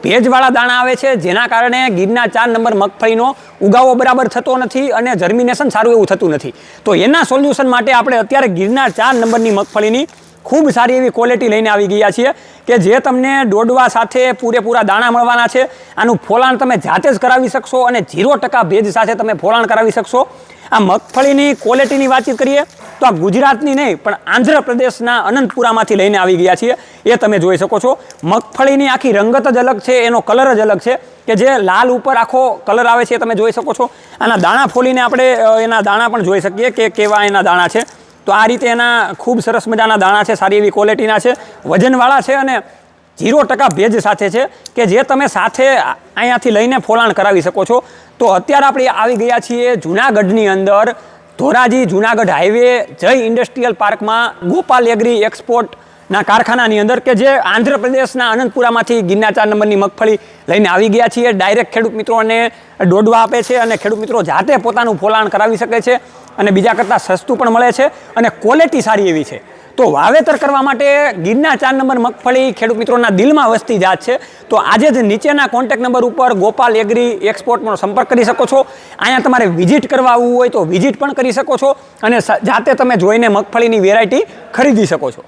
ભેજવાળા દાણા આવે છે, જેના કારણે ગિરના 4 નંબર મગફળીનો ઉગાવો બરાબર થતો નથી અને જર્મિનેશન સારું એવું થતું નથી. તો એના સોલ્યુશન માટે આપણે અત્યારે ગિરના 4 નંબરની મગફળીની ખૂબ સારી એવી ક્વોલિટી લઈને આવી ગયા છીએ કે જે તમને દોડવા સાથે પૂરેપૂરા દાણા મળવાના છે. આનું ફોલાણ તમે જાતે જ કરાવી શકશો અને 0% ભેજ સાથે તમે ફોલાણ કરાવી શકશો. આ મગફળીની ક્વોલિટીની વાતચીત કરીએ તો આ ગુજરાતની નહીં પણ આંધ્રપ્રદેશના અનંતપુરામાંથી લઈને આવી ગયા છીએ. એ તમે જોઈ શકો છો. મગફળીની આખી રંગત જ અલગ છે, એનો કલર જ અલગ છે કે જે લાલ ઉપર આખો કલર આવે છે એ તમે જોઈ શકો છો. આના દાણા ફોલીને આપણે એના દાણા પણ જોઈ શકીએ કે કેવા એના દાણા છે. તો આ રીતે એના ખૂબ સરસ મજાના દાણા છે, સારી એવી ક્વોલિટીના છે, વજનવાળા છે અને 0% ભેજ સાથે છે કે જે તમે સાથે અહીંયાથી લઈને ફોલાણ કરાવી શકો છો. તો અત્યારે આપણે આવી ગયા છીએ જૂનાગઢની અંદર ધોરાજી જૂનાગઢ હાઈવે જય ઇન્ડસ્ટ્રીયલ પાર્કમાં ગોપાલ એગ્રી એક્સપોર્ટના કારખાનાની અંદર કે જે આંધ્રપ્રદેશના અનંતપુરામાંથી ગિરના 4 નંબરની મગફળી લઈને આવી ગયા છીએ. ડાયરેક્ટ ખેડૂત મિત્રોને દોડવા આપે છે અને ખેડૂત મિત્રો જાતે પોતાનું ફોલાણ કરાવી શકે છે અને બીજા કરતાં સસ્તું પણ મળે છે અને ક્વોલિટી સારી એવી છે. તો વાવેતર કરવા માટે ગિરના 4 નંબર મગફળી ખેડૂત મિત્રોના દિલમાં વસતી જાત છે. તો આજે જ નીચેના કોન્ટેક્ટ નંબર ઉપર ગોપાલ એગ્રી એક્સપોર્ટનો સંપર્ક કરી શકો છો. અહીંયા તમારે વિઝિટ કરવા આવવું હોય તો વિઝિટ પણ કરી શકો છો અને જાતે તમે જોઈને મગફળીની વેરાયટી ખરીદી શકો છો.